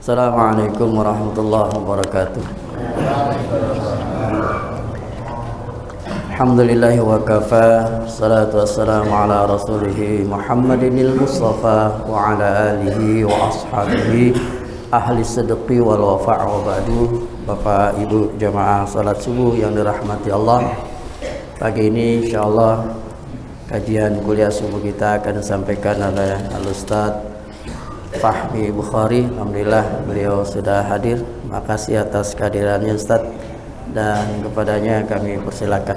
Assalamualaikum warahmatullahi wabarakatuh. Alhamdulillahi wa kafa, salatu wassalamu ala rasulihi Muhammadinil Mustafa wa ala alihi wa ashabihi ahli sidqi wal wafa' wa ba'du. Bapak Ibu jamaah salat subuh yang dirahmati Allah, pagi ini insyaallah kajian kuliah subuh kita akan disampaikan oleh Al-Ustaz Fahmi Bukhari. Alhamdulillah beliau sudah hadir. Makasih atas kehadirannya Ustaz, dan kepadanya kami persilakan.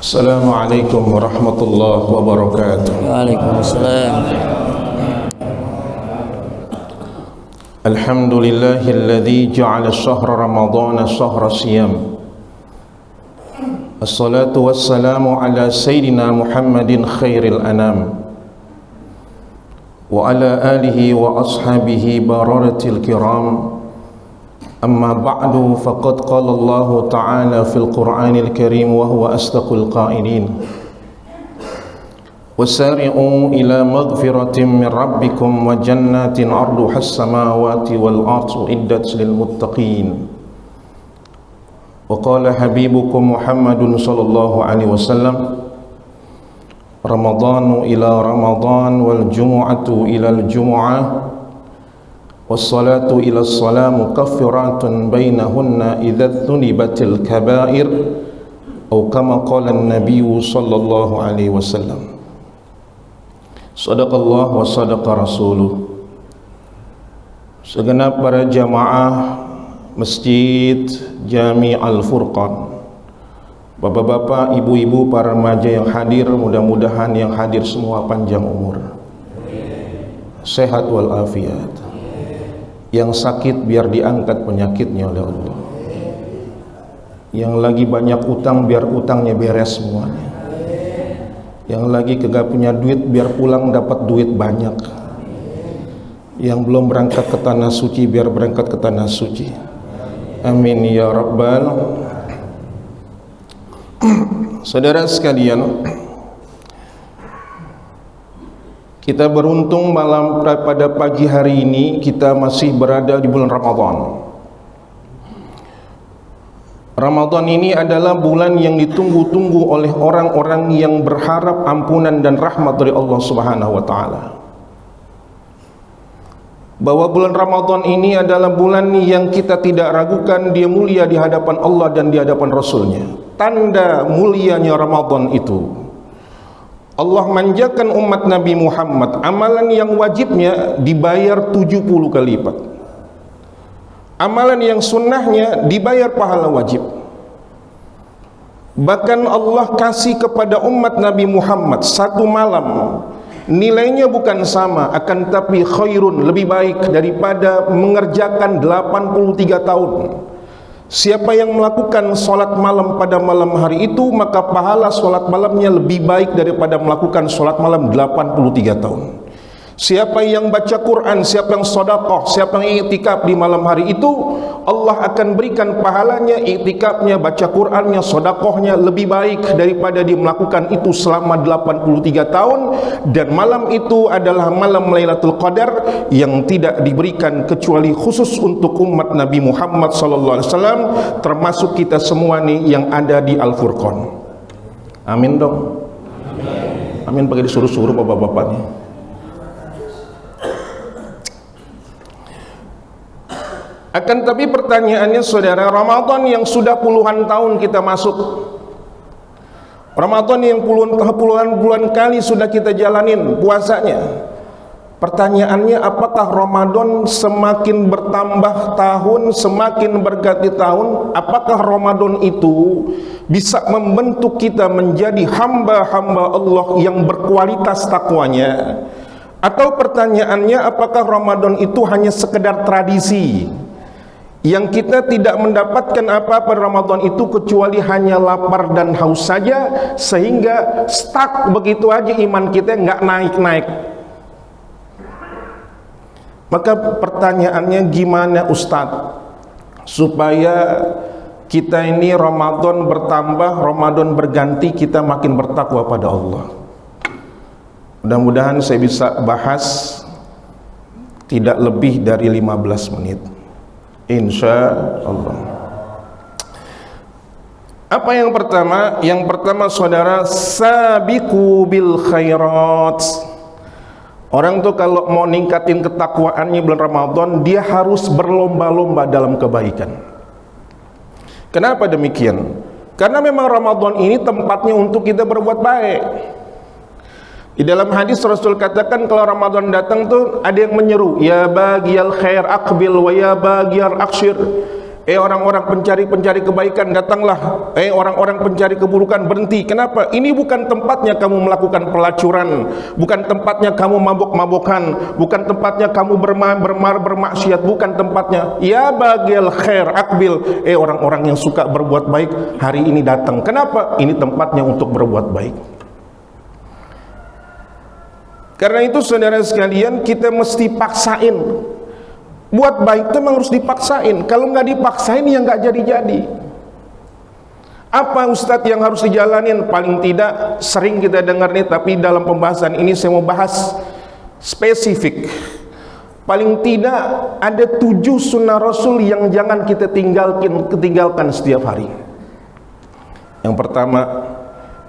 Assalamualaikum warahmatullahi wabarakatuh. Waalaikumsalam. Alhamdulillahilladzi ja'ala syahra ramadhana syahra siyam. Assalatu wassalamu ala sayyidina Muhammadin khairil anam wa ala alihi wa ashabihi bararatil kiram. Amma ba'du, faqad qala Allah ta'ala fil Qur'anil Karim wa huwa asdaqul qailin. Wasari'u ila maghfiratin min rabbikum wa jannatin 'arduha as-samawati wal ardu iddat lil muttaqin. Wa qala habibukum Muhammadun sallallahu alaihi wasallam, Ramadhanu ila Ramadhan wal jumu'atu ila al jumu'ah wassalatu ila as-salah mukaffiratun bainahunna idza thunibatil kaba'ir atau kama qala an-nabiy sallallahu alaihi wasallam. Sadaqallah wa sadaqa rasuluh. Segenap para jamaah Masjid Jami Al-Furqan, bapak-bapak, ibu-ibu, para remaja yang hadir, mudah-mudahan yang hadir semua panjang umur, sehat walafiat. Yang sakit biar diangkat penyakitnya oleh Allah. Yang lagi banyak utang biar utangnya beres semuanya. Yang lagi kagak punya duit biar pulang dapat duit banyak. Yang belum berangkat ke tanah suci biar berangkat ke tanah suci. Amin ya rabbal. Saudara sekalian, kita beruntung pada pagi hari ini kita masih berada di bulan Ramadan. Ramadan ini adalah bulan yang ditunggu-tunggu oleh orang-orang yang berharap ampunan dan rahmat dari Allah Subhanahu wa taala. Bahwa bulan Ramadan ini adalah bulan yang kita tidak ragukan dia mulia di hadapan Allah dan di hadapan Rasulnya. Tanda mulianya Ramadan itu, Allah manjakan umat Nabi Muhammad, amalan yang wajibnya dibayar 70 kali lipat, amalan yang sunnahnya dibayar pahala wajib. Bahkan Allah kasih kepada umat Nabi Muhammad satu malam, nilainya bukan sama, akan tapi khairun, lebih baik daripada mengerjakan 83 tahun. Siapa yang melakukan solat malam pada malam hari itu, maka pahala solat malamnya lebih baik daripada melakukan solat malam 83 tahun. Siapa yang baca Quran, siapa yang sedekah, siapa yang i'tikaf di malam hari itu, Allah akan berikan pahalanya, i'tikafnya, baca Qurannya, sedekahnya lebih baik daripada dia melakukan itu selama 83 tahun. Dan malam itu adalah malam Lailatul Qadar yang tidak diberikan kecuali khusus untuk umat Nabi Muhammad sallallahu alaihi wasallam, termasuk kita semua nih yang ada di Al-Furqan. Amin dong. Amin pakai disuruh-suruh bapak-bapaknya. Akan tapi pertanyaannya saudara, Ramadan yang sudah puluhan tahun kita masuk, Ramadan yang puluhan bulan kali sudah kita jalanin puasanya, pertanyaannya apakah Ramadan semakin bertambah tahun, semakin berganti tahun, apakah Ramadan itu bisa membentuk kita menjadi hamba-hamba Allah yang berkualitas takwanya? Atau pertanyaannya, apakah Ramadan itu hanya sekedar tradisi yang kita tidak mendapatkan apa-apa Ramadan itu kecuali hanya lapar dan haus saja, sehingga stuck begitu aja iman kita, nggak naik-naik. Maka pertanyaannya, gimana Ustadz supaya kita ini Ramadan bertambah, Ramadan berganti, kita makin bertakwa pada Allah? Mudah-mudahan saya bisa bahas tidak lebih dari 15 menit. Insya Allah. Apa yang pertama? Yang pertama saudara, sabiqu bil khairat. Orang tuh kalau mau ningkatin ketakwaannya bulan Ramadan, dia harus berlomba-lomba dalam kebaikan. Kenapa demikian? Karena memang Ramadan ini tempatnya untuk kita berbuat baik. Di dalam hadis Rasul katakan kalau Ramadan datang tuh ada yang menyeru, ya bagiyal khair aqbil wa ya bagiyal akhshir. Orang-orang pencari kebaikan datanglah. Orang-orang pencari keburukan berhenti. Kenapa? Ini bukan tempatnya kamu melakukan pelacuran, bukan tempatnya kamu mabuk-mabukan, bukan tempatnya kamu bermaksiat, bukan tempatnya. Ya bagiyal khair aqbil. Orang-orang yang suka berbuat baik hari ini datang. Kenapa? Ini tempatnya untuk berbuat baik. Karena itu saudara sekalian, kita mesti paksain. Buat baik itu memang harus dipaksain. Kalau nggak dipaksain ya nggak jadi-jadi. Apa Ustadz yang harus dijalanin? Paling tidak sering kita dengar nih, tapi dalam pembahasan ini saya mau bahas spesifik. Paling tidak ada 7 sunnah Rasul yang jangan kita tinggalkan setiap hari. Yang pertama,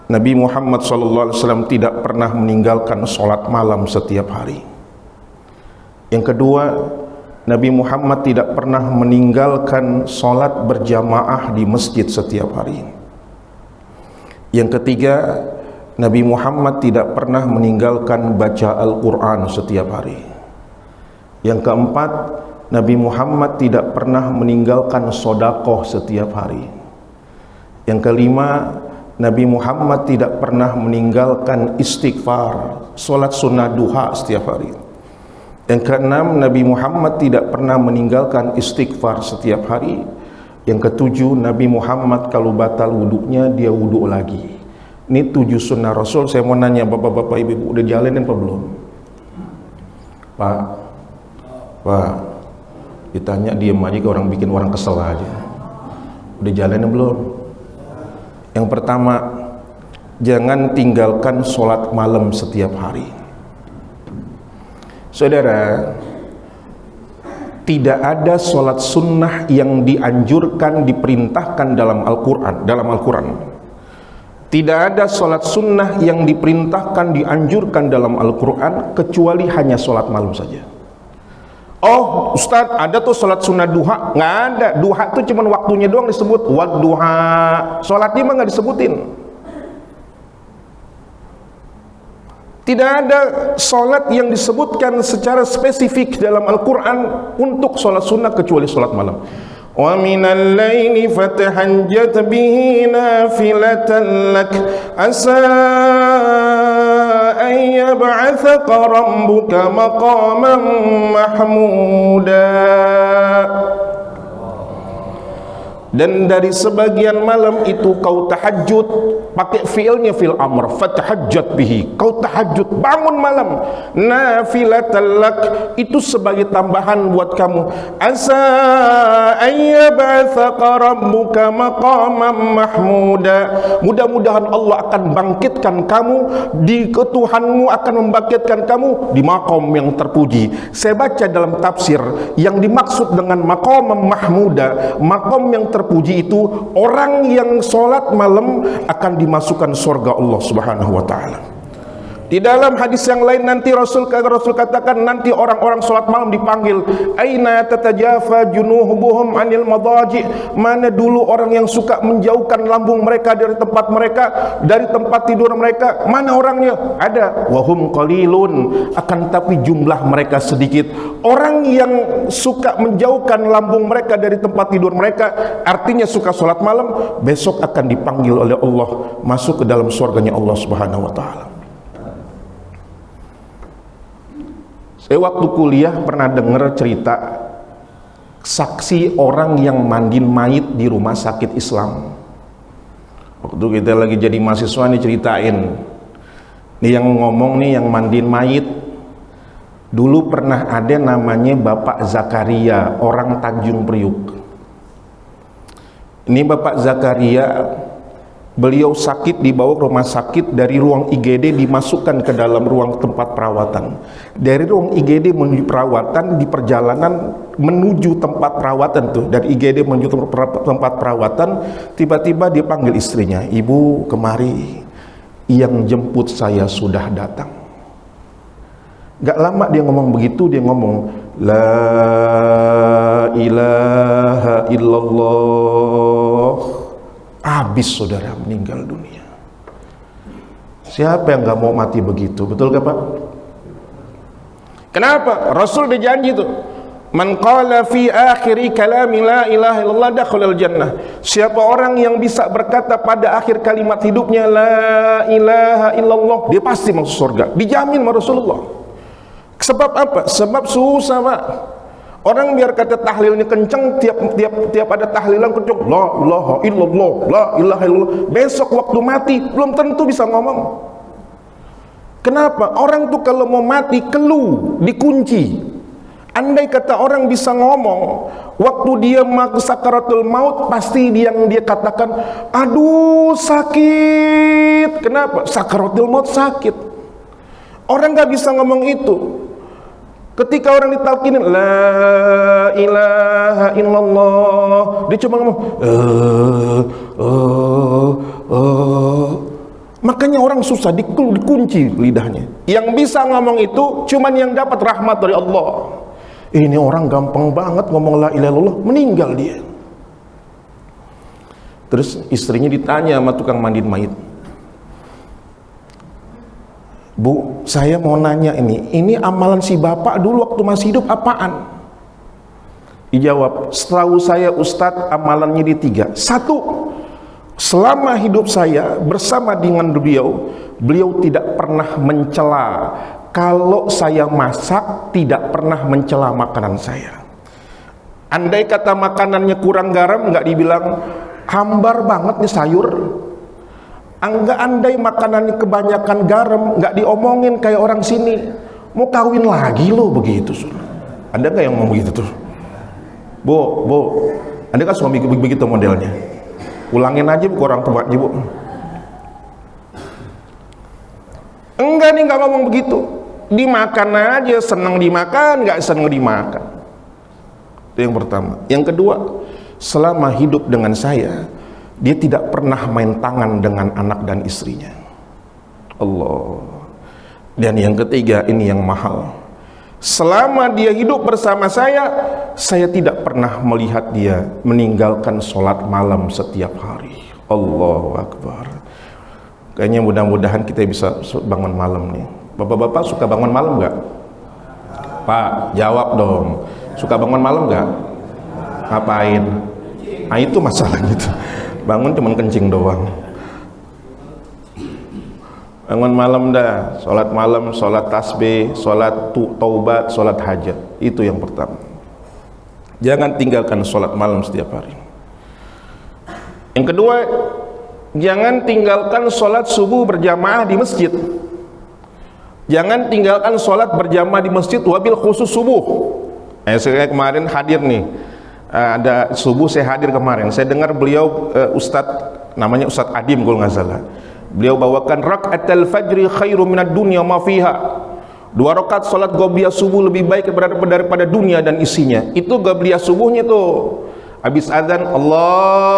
Nabi Muhammad SAW tidak pernah meninggalkan sholat malam setiap hari. Yang kedua, Nabi Muhammad tidak pernah meninggalkan sholat berjamaah di masjid setiap hari. Yang ketiga, Nabi Muhammad tidak pernah meninggalkan baca Al-Quran setiap hari. Yang keempat, Nabi Muhammad tidak pernah meninggalkan sodakoh setiap hari. Yang kelima, Nabi Muhammad tidak pernah meninggalkan istighfar, sholat sunnah duha setiap hari. Yang keenam, Nabi Muhammad tidak pernah meninggalkan istighfar setiap hari. Yang ketujuh, Nabi Muhammad kalau batal wuduknya, dia wuduk lagi. Ini 7 sunnah Rasul. Saya mau nanya bapak-bapak, ibu-ibu, udah jalanin apa belum? Pak, ditanya diem aja, ke orang bikin orang kesel aja. Udah jalanin belum? Yang pertama, jangan tinggalkan sholat malam setiap hari. Saudara, tidak ada sholat sunnah yang dianjurkan, diperintahkan dalam Al-Quran. Tidak ada sholat sunnah yang diperintahkan, dianjurkan dalam Al-Quran kecuali hanya sholat malam saja. Oh Ustadz, ada tuh sholat sunnah duha? Nggak ada. Duha tuh cuma waktunya doang disebut. Wadduha. Sholatnya mah nggak disebutin. Tidak ada sholat yang disebutkan secara spesifik dalam Al-Quran untuk sholat sunnah kecuali sholat malam. Wa minal laili fatahajjat bihi nafilatan lak asa an yab'athaka rabbuka maqaman mahmuda. Dan dari sebagian malam itu kau tahajud, pakai fiilnya fil amr, fatahajjat bihi, kau tahajud, bangun malam, nafilatan lak, itu sebagai tambahan buat kamu. Asa ayyab'atsaka rabbuka maqaman mahmuda, mudah-mudahan Allah akan bangkitkan kamu di Tuhanmu akan membangkitkan kamu di maqam yang terpuji. Saya baca dalam tafsir yang dimaksud dengan maqaman mahmuda, maqam yang terpuji itu orang yang sholat malam akan dimasukkan surga Allah Subhanahu wa ta'ala. Di dalam hadis yang lain nanti Rasul katakan nanti orang-orang sholat malam dipanggil, aina tatajafa junubuhum anil madaji, mana dulu orang yang suka menjauhkan lambung mereka dari tempat tidur mereka, mana orangnya? Ada, wahum qalilun, akan tapi jumlah mereka sedikit. Orang yang suka menjauhkan lambung mereka dari tempat tidur mereka, artinya suka sholat malam, besok akan dipanggil oleh Allah masuk ke dalam surganya Allah Subhanahu wa ta'ala. Saya waktu kuliah pernah dengar cerita saksi orang yang mandiin mayit di rumah sakit Islam. Waktu kita lagi jadi mahasiswa nih ceritain, nih yang ngomong nih yang mandiin mayit, dulu pernah ada namanya Bapak Zakaria, orang Tanjung Priuk. Ini Bapak Zakaria, beliau sakit, dibawa ke rumah sakit, dari ruang IGD dimasukkan ke dalam ruang tempat perawatan. Dari ruang IGD menuju perawatan, di perjalanan menuju tempat perawatan tuh, dari IGD menuju tempat perawatan, tiba-tiba dia panggil istrinya, "Ibu, kemari, yang jemput saya sudah datang." Gak lama dia ngomong begitu, dia ngomong, "La ilaha illallah." Habis saudara, meninggal dunia. Siapa yang gak mau mati begitu? Betul gak Pak? Kenapa? Rasul udah janji tuh, "Man qala fi akhiri kalami la ilaha illallah dakhalal jannah." Siapa orang yang bisa berkata pada akhir kalimat hidupnya la ilaha illallah, dia pasti masuk surga. Dijamin sama Rasulullah. Sebab apa? Sebab susah Pak. Orang biar kata tahlilnya kenceng, tiap ada tahlilan kenceng, la ilaha illallah, la ilaha illallah. Besok waktu mati belum tentu bisa ngomong. Kenapa? Orang tuh kalau mau mati kelu, dikunci. Andai kata orang bisa ngomong, waktu dia mau sakaratul maut, pasti yang dia katakan, "Aduh sakit." Kenapa? Sakaratul maut sakit. Orang gak bisa ngomong itu. Ketika orang ditalkinin la ilaha illallah, dia cuma ngomong makanya orang susah dikunci lidahnya. Yang bisa ngomong itu cuman yang dapat rahmat dari Allah. Ini orang gampang banget ngomong la ilaha illallah, meninggal dia. Terus istrinya ditanya sama tukang mandiin mayit, "Bu, saya mau nanya ini amalan si bapak dulu waktu masih hidup apaan?" Dijawab, "Setahu saya Ustadz amalannya di 3. 1, selama hidup saya bersama dengan beliau tidak pernah mencela. Kalau saya masak, tidak pernah mencela makanan saya. Andai kata makanannya kurang garam, nggak dibilang hambar banget nih sayur. Andai makanannya kebanyakan garam, nggak diomongin kayak orang sini, mau kawin lagi lo begitu." Ada nggak yang ngomong begitu tuh? Bu, Anda kan suami begitu modelnya. Ulangin aja Bu, ke orang tua Bu. Enggak nih, nggak ngomong begitu. Dimakan aja, senang dimakan, nggak senang dimakan. Itu yang pertama. Yang kedua, selama hidup dengan saya, dia tidak pernah main tangan dengan anak dan istrinya. Allah. Dan yang ketiga, ini yang mahal. Selama dia hidup bersama saya tidak pernah melihat dia meninggalkan sholat malam setiap hari. Allahu Akbar. Kayaknya mudah-mudahan kita bisa bangun malam nih. Bapak-bapak suka bangun malam nggak? Pak, jawab dong. Suka bangun malam nggak? Ngapain? Nah itu masalahnya tuh. Bangun cuman kencing doang. Bangun malam dah, sholat malam, sholat tasbih, sholat taubat, sholat hajat. Itu yang pertama. Jangan tinggalkan sholat malam setiap hari. Yang kedua, jangan tinggalkan sholat subuh berjamaah di masjid. Jangan tinggalkan sholat berjamaah di masjid, wabil khusus subuh. Saya kemarin hadir nih, ada subuh saya hadir kemarin. Saya dengar beliau Ustadz, namanya Ustadz Adim kalau nggak salah. Beliau bawakan rakaatul fajri khairu minad dunya ma fiha. 2 rakaat salat qobliyah subuh lebih baik daripada dunia dan isinya. Itu qobliyah subuhnya tuh. Habis azan Allahu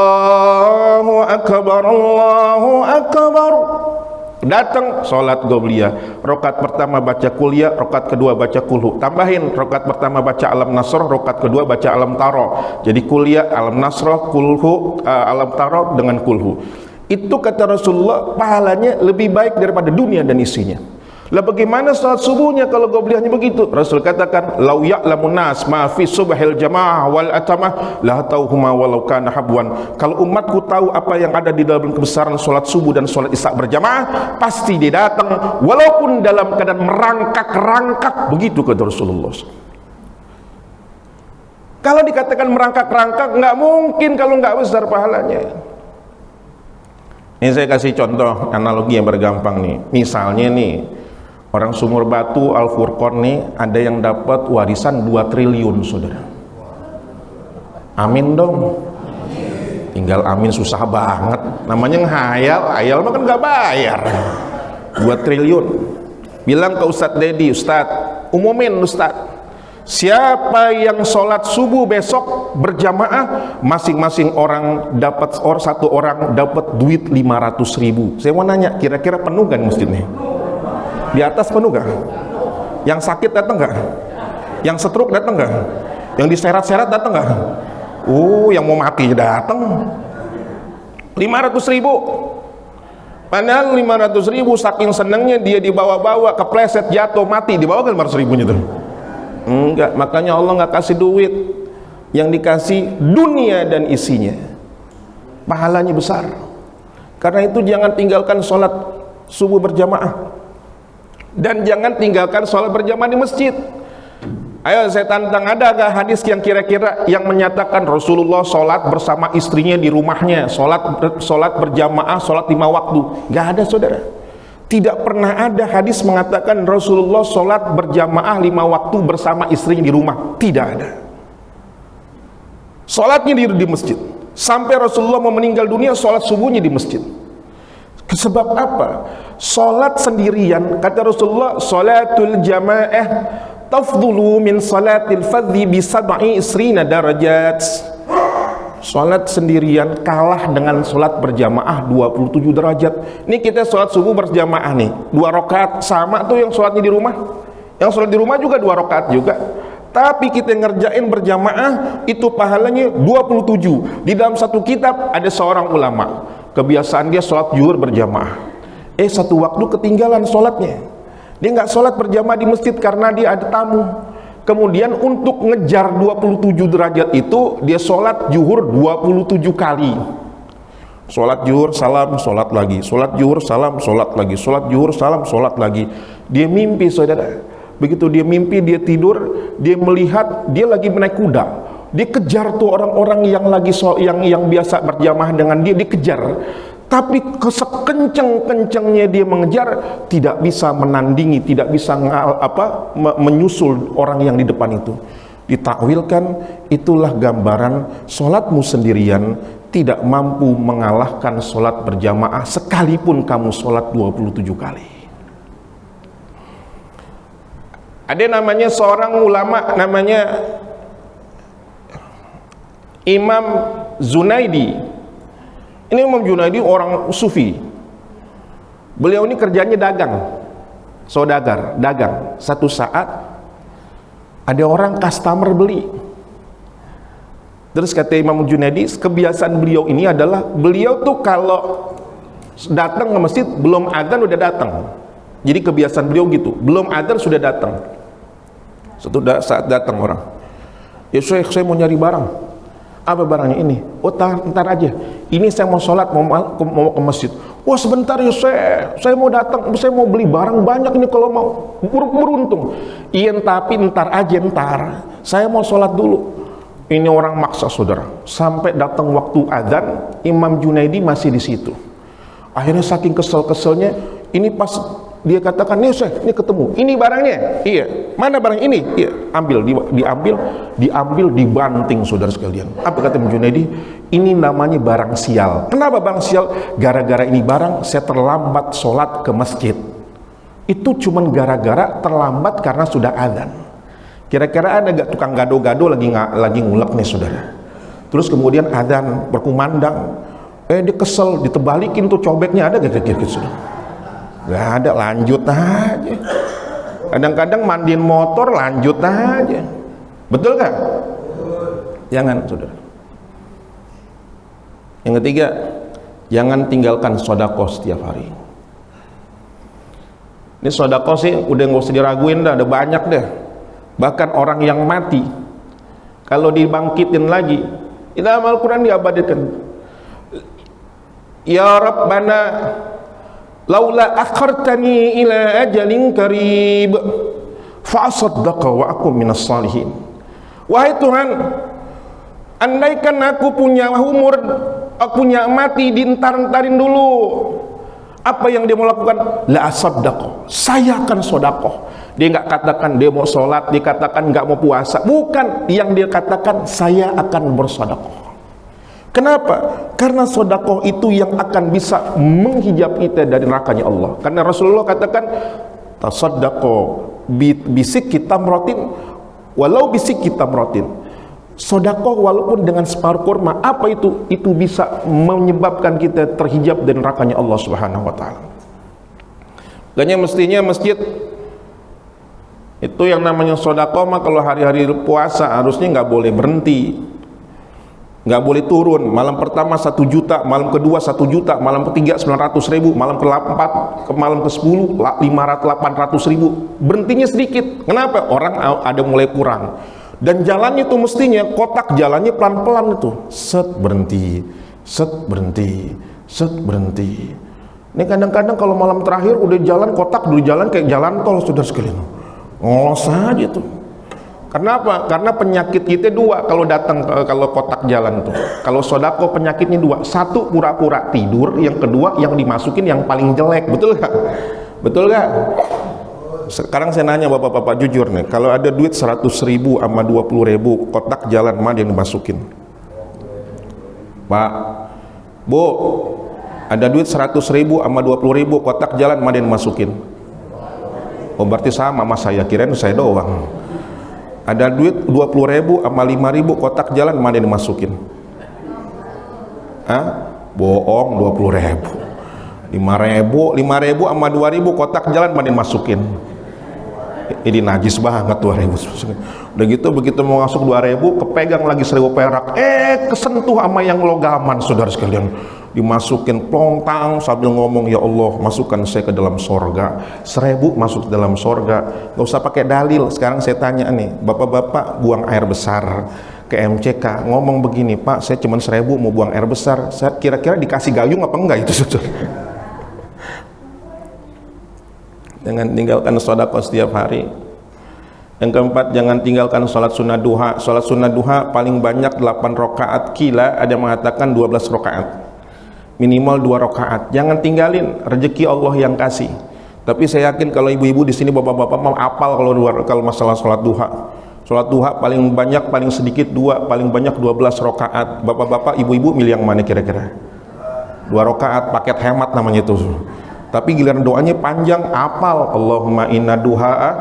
akbar, Allahu akbar. Datang salat qobliyah. Rakaat pertama baca kuliah, rakaat kedua baca kulhu. Tambahin rakaat pertama baca alam nasrah, rakaat kedua baca alam taro. Jadi kuliah, alam nasrah, kulhu, alam taro dengan kulhu. Itu kata Rasulullah pahalanya lebih baik daripada dunia dan isinya. Lah bagaimana salat subuhnya kalau qobliyahnya begitu? Rasul katakan, "Lau ya'lamun nas ma fi subhil jamaah wal atamah la tauhuma walau kana habwan." Kalau umatku tahu apa yang ada di dalam kebesaran salat subuh dan salat isya berjamaah, pasti dia datang walaupun dalam keadaan merangkak-rangkak. Begitu kata Rasulullah. Kalau dikatakan merangkak-rangkak, nggak mungkin kalau nggak besar pahalanya. Ini saya kasih contoh analogi yang bergampang nih. Misalnya nih, orang Sumur Batu Al Furqon nih ada yang dapat warisan 2 triliun saudara. Amin dong. Tinggal amin susah banget. Namanya ngehayal, mah kan nggak bayar. 2 triliun. Bilang ke Ustadz Dedi, "Ustadz, umumin Ustadz, Siapa yang sholat subuh besok berjamaah, masing-masing orang dapat, satu orang dapat duit 500.000. Saya mau nanya, kira-kira penuh kan masjidnya? Di atas penuh gak? Yang sakit datang gak? Yang stroke datang gak? Yang diseret-seret datang gak? Yang mau mati datang. 500.000. Padahal 500.000 saking senangnya dia dibawa-bawa, kepleset, jatuh, mati, dibawa kan 500.000 itu. Enggak, makanya Allah nggak kasih duit, yang dikasih dunia dan isinya. Pahalanya besar. Karena itu jangan tinggalkan sholat subuh berjamaah, dan jangan tinggalkan sholat berjamaah di masjid. Ayo saya tantang, ada gak hadis yang kira-kira yang menyatakan Rasulullah sholat bersama istrinya di rumahnya, sholat berjamaah, sholat 5 waktu? Gak ada, saudara. Tidak pernah ada hadis mengatakan Rasulullah sholat berjamaah 5 waktu bersama istrinya di rumah. Tidak ada. Sholatnya di masjid. Sampai Rasulullah mau meninggal dunia, sholat subuhnya di masjid. Sebab apa? Sholat sendirian, kata Rasulullah, sholatul jamaah tafdulu min sholatil fadhi bi sab'i isrina darajat. Sholat sendirian kalah dengan sholat berjamaah 27 derajat. Ini kita sholat subuh berjamaah nih 2 rakaat, sama tuh yang sholatnya di rumah. Yang sholat di rumah juga 2 rakaat juga. Tapi kita ngerjain berjamaah itu pahalanya 27. Di dalam satu kitab ada seorang ulama, kebiasaan dia sholat zuhur berjamaah. Satu waktu ketinggalan sholatnya. Dia nggak sholat berjamaah di masjid karena dia ada tamu. Kemudian untuk ngejar 27 derajat itu dia sholat zuhur 27 kali. Sholat zuhur salam, sholat lagi. Sholat zuhur salam, sholat lagi. Sholat zuhur salam, sholat lagi. Dia mimpi, saudara. Begitu dia mimpi, dia tidur, dia melihat dia lagi menaik kuda. Dia kejar tuh orang-orang yang lagi yang biasa berjamaah dengan dia, dikejar. Tapi kesekenceng-kencengnya dia mengejar, tidak bisa menandingi, tidak bisa menyusul orang yang di depan itu. Ditakwilkan, itulah gambaran sholatmu sendirian tidak mampu mengalahkan sholat berjamaah sekalipun kamu sholat 27 kali. Ada namanya seorang ulama, namanya Imam Junaidi. Ini Imam Junaidi orang sufi. Beliau ini kerjanya dagang, saudagar, dagang. Satu saat ada orang customer beli. Terus kata Imam Junaidi, kebiasaan beliau ini adalah beliau tuh kalau datang ke masjid belum adzan udah datang. Jadi kebiasaan beliau gitu, belum adzan sudah datang. Suatu saat datang orang, ya saya mau nyari barang. Apa barangnya ini? Ntar aja. Ini saya mau sholat, mau ke masjid. Sebentar ya, saya mau datang, saya mau beli barang banyak ini kalau mau. Beruntung. Iya, tapi ntar aja, ntar. Saya mau sholat dulu. Ini orang maksa, saudara. Sampai datang waktu adzan, Imam Junaidi masih di situ. Akhirnya saking kesel-keselnya, ini pas dia katakan, nih ini ketemu, ini barangnya, iya, mana barang ini, iya, diambil, dibanting, saudara sekalian. Apa kata Imam Junaidi? Ini namanya barang sial. Kenapa barang sial? Gara-gara ini barang, saya terlambat sholat ke masjid. Itu cuman gara-gara terlambat karena sudah adzan. Kira-kira ada gak tukang gado-gado lagi ngulek nih, saudara? Terus kemudian adzan berkumandang, dia kesel, ditebalikin tuh cobeknya, ada gak kira-kira, saudara? Gak ada, lanjut aja. Kadang-kadang mandiin motor lanjut aja. Betul gak? Jangan, saudara. Yang ketiga, jangan tinggalkan sedekah setiap hari. Ini sedekah sih udah nggak usah diraguin dah, ada banyak deh. Bahkan orang yang mati kalau dibangkitin lagi, di dalam Al-Quran diabadikan, ya Rabbana laula akhartani ila ajalin qarib fa asaddaqa wa akum minas salihin. Wahai Tuhan, andaikan aku punya umur, aku punya mati, dientar-entarin dulu. Apa yang dia mau lakukan? La asaddaqa, saya akan sedekah. Dia nggak katakan dia mau sholat, dia katakan nggak mau puasa, bukan. Yang dia katakan, saya akan bersedekah. Kenapa? Karena sedekah itu yang akan bisa menghijab kita dari nerakanya Allah. Karena Rasulullah katakan, tasaddaqo bisik kita merotin walau bisikki tamratin. Sedekah walaupun dengan separuh kurma, apa itu? Itu bisa menyebabkan kita terhijab dari nerakanya Allah Subhanahu wa taala. Makanya mestinya masjid itu yang namanya sedekah mah kalau hari-hari puasa harusnya nggak boleh berhenti, nggak boleh turun. Malam pertama 1 juta, malam kedua 1 juta, malam ketiga 900.000, malam keempat, malam ke-10 800.000. Berhentinya sedikit. Kenapa? Orang ada mulai kurang. Dan jalannya itu mestinya kotak jalannya pelan-pelan itu. Set berhenti, set berhenti, set berhenti. Ini kadang-kadang kalau malam terakhir udah jalan kotak, dulu jalan kayak jalan tol, saudara sekalian. Ngolos aja tuh. Kenapa? Karena penyakit kita dua kalau datang kalau kotak jalan tuh. Kalau sodako penyakitnya dua. Satu pura-pura tidur, yang kedua yang dimasukin yang paling jelek. Betul gak? Betul gak? Sekarang saya nanya bapak-bapak jujur nih, kalau ada duit 100.000 sama 20.000, kotak jalan mana yang dimasukin? Pak, Bu, ada duit 100.000 sama 20.000, kotak jalan mana yang dimasukin? Oh berarti sama sama saya, kirain saya doang. Ada duit 20.000 sama 5.000, kotak jalan mana yang dimasukin? Hah? Bohong, 20.000. 5.000 sama 2.000, kotak jalan mana yang dimasukin? Ini najis banget 2.000. Udah gitu begitu mau masuk 2.000 kepegang lagi 1.000 perak, kesentuh sama yang logaman, saudara sekalian. Dimasukin plontang sambil ngomong, ya Allah masukkan saya ke dalam sorga. 1.000 masuk ke dalam sorga. Gak usah pakai dalil. Sekarang saya tanya nih, bapak-bapak buang air besar ke MCK ngomong begini, Pak saya cuma 1.000 mau buang air besar, saya kira-kira dikasih gayung apa enggak itu, saudara? Jangan tinggalkan sedekah setiap hari. Yang keempat, jangan tinggalkan sholat sunnah duha. Sholat sunnah duha paling banyak 8 rakaat, kila ada yang mengatakan 12 rakaat, minimal 2 rakaat. Jangan tinggalin, rezeki Allah yang kasih. Tapi saya yakin kalau ibu-ibu di sini, bapak-bapak mau apal kalau masalah sholat duha. Sholat duha paling banyak, paling sedikit 2, paling banyak 12 rakaat. Bapak-bapak, ibu-ibu milih yang mana kira-kira? 2 rakaat, paket hemat namanya itu. Tapi giliran doanya panjang, apal. Allahumma inna duha'a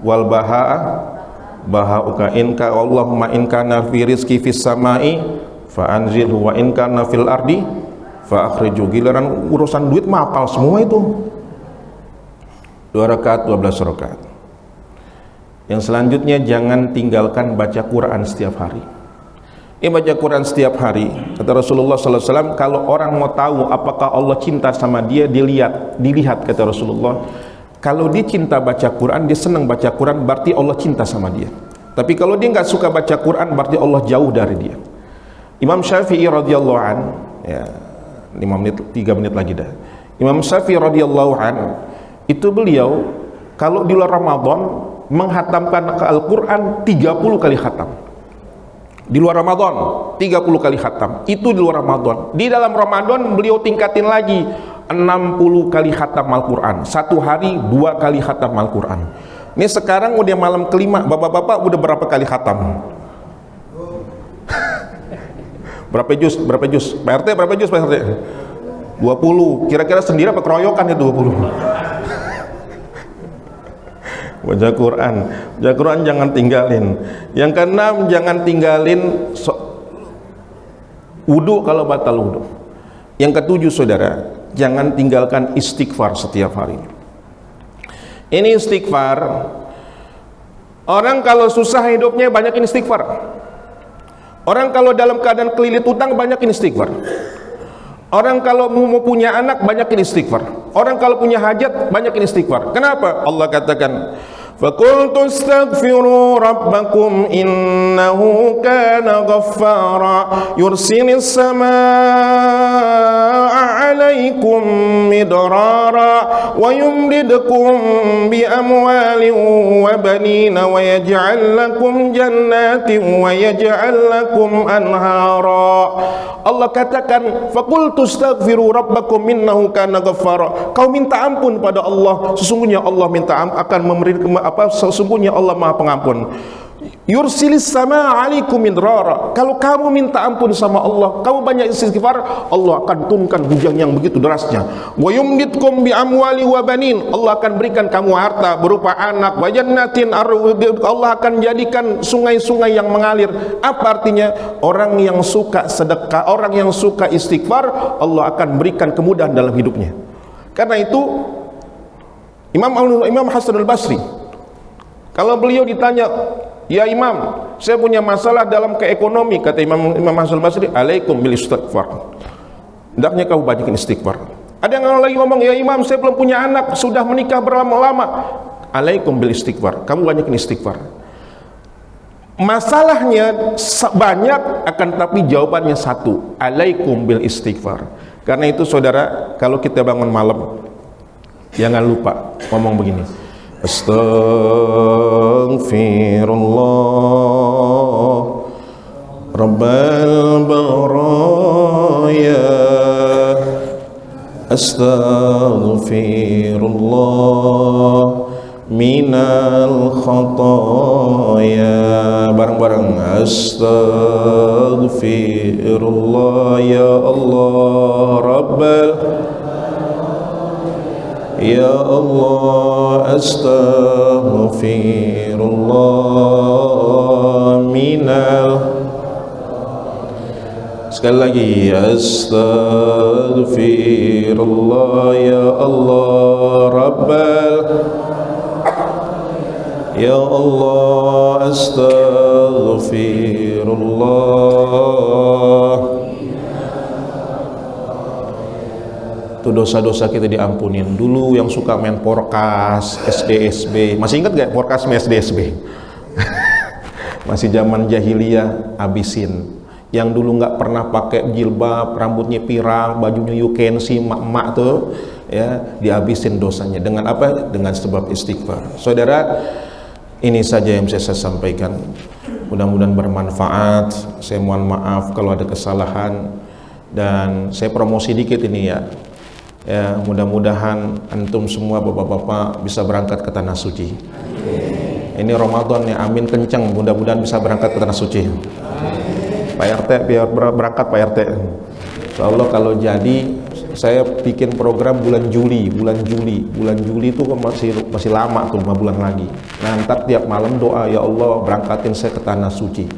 wal baha'a baha'uka inka Allahumma inkana fi rizki fis samai fa anzilhu wa inkana fil ardi fa akhriju. Giliran urusan duit mah apal semua itu. 2 rakaat, 12 rakaat. Yang selanjutnya, jangan tinggalkan baca Quran setiap hari. Baca Quran setiap hari. Kata Rasulullah SAW, kalau orang mau tahu apakah Allah cinta sama dia, dilihat kata Rasulullah. Kalau dia cinta baca Quran, dia senang baca Quran, berarti Allah cinta sama dia. Tapi kalau dia nggak suka baca Quran, berarti Allah jauh dari dia. Imam Syafi'i radhiyallahu an, ya 3 menit lagi dah. Imam Syafi'i radhiyallahu an, itu beliau kalau di luar Ramadan menghatamkan Al-Quran 30 kali khatam. Di luar Ramadan 30 kali khatam, itu di luar Ramadan. Di dalam Ramadan beliau tingkatin lagi 60 kali khatam Al-Quran. Satu hari 2 kali khatam Al-Quran. Ini sekarang udah malam kelima, bapak-bapak udah berapa kali khatam? Berapa juz? Berapa juz? Pak RT berapa juz Pak RT? 20. Kira-kira sendiri apa keroyokan ya 20? Baca Quran. Baca Quran jangan tinggalin. Yang keenam, jangan tinggalin wudu kalau batal wudu. Yang ketujuh, saudara, jangan tinggalkan istighfar setiap hari. Ini istighfar, orang kalau susah hidupnya banyakin istighfar. Orang kalau dalam keadaan kelilit utang banyakin istighfar. Orang kalau mau punya anak banyakin istighfar. Orang kalau punya hajat banyakin istighfar. Kenapa? Allah katakan, "Faqultu astaghfiru rabbakum innahu kana ghaffara yursilis samaa'a 'alaikum midrara wa yumdidkum bi amwalin wa banina wa yaj'al lakum jannatin wa yaj'al lakum anhara." Allah katakan, "Faqultu astaghfiru rabbakum innahu kana ghaffara." Kau minta ampun pada Allah, sesungguhnya Allah minta akan memberi sesungguhnya Allah Maha Pengampun. Yursilis sama alaikum midrara. Kalau kamu minta ampun sama Allah, kamu banyak istighfar, Allah akan turunkan hujan yang begitu derasnya. Wa yumditkum bi amwali wa banin. Allah akan berikan kamu harta berupa anak. Wa jannatin, Allah akan jadikan sungai-sungai yang mengalir. Apa artinya? Orang yang suka sedekah, orang yang suka istighfar, Allah akan berikan kemudahan dalam hidupnya. Karena itu Imam Hasan al-Basri, kalau beliau ditanya, ya Imam, saya punya masalah dalam keekonomi, kata Imam Hasan al-Basri, alaikum bil istighfar. Hendaknya kau banyakin istighfar. Ada yang lagi ngomong, ya Imam, saya belum punya anak, sudah menikah berlama-lama. Alaikum bil istighfar. Kamu banyakin istighfar. Masalahnya banyak, akan tapi jawabannya satu, alaikum bil istighfar. Karena itu saudara, kalau kita bangun malam, jangan lupa ngomong begini, Astaghfirullah Rabbal baraya, Astaghfirullah minal khataya. Bareng-bareng, Astaghfirullah ya Allah Rabbal, ya Allah, astaghfirullah minal. Sekali lagi, astaghfirullah ya Allah Rabbal, ya Allah, astaghfirullah. Itu dosa-dosa kita diampunin. Dulu yang suka main porkas, SDSB, masih ingat gak porkas SDSB? Masih zaman jahiliyah, habisin. Yang dulu nggak pernah pakai jilbab, rambutnya pirang, bajunya you can see, emak-emak tuh, ya, dihabisin dosanya. Dengan apa? Dengan sebab istighfar. Saudara, ini saja yang saya sampaikan. Mudah-mudahan bermanfaat. Saya mohon maaf kalau ada kesalahan, dan saya promosi dikit ini ya. Ya, mudah-mudahan antum semua bapak-bapak bisa berangkat ke tanah suci. Ini Ramadan ya, amin kencang, mudah-mudahan bisa berangkat ke tanah suci. Pak RT biar berangkat Pak RT. Insyaallah kalau jadi saya bikin program bulan Juli itu masih lama tuh, 5 bulan lagi. Nah, ntar tiap malam doa, ya Allah berangkatin saya ke tanah suci.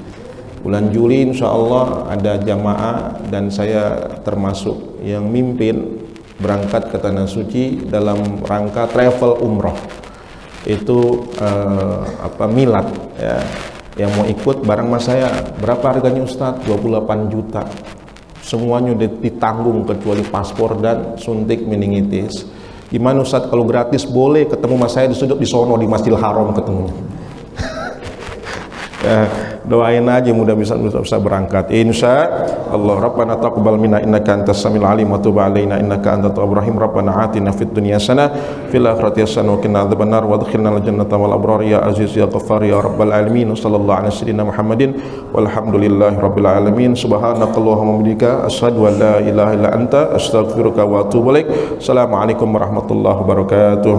Bulan Juli insya Allah ada jamaah, dan saya termasuk yang mimpin berangkat ke tanah suci dalam rangka travel umroh. Itu milad ya. Yang mau ikut bareng mas saya, berapa harganya Ustadz? 28 juta. Semuanya ditanggung kecuali paspor dan suntik meningitis. Gimana Ustadz kalau gratis? Boleh, ketemu mas saya di sono di Masjidil Haram ketemunya. Ya, doain aja mudah bisa berangkat insya Allah. Rabbana taqabbal minna innaka antas samiul alim wa tub alaina innaka antat tawwabur rahim. Rabbana atina fid dunya hasanah fil akhirati hasanah wa qina adzabannar wa adkhilna al jannata wal abrar ya aziz ya ghaffar ya rabbal alamin. Sallallahu alaihi wasallam Muhammadin walhamdulillahi rabbil alamin. Subhanakallahumma wa bihamdika asyhadu an la ilaha illa anta astaghfiruka wa atubu ilaik. Assalamualaikum warahmatullahi wabarakatuh.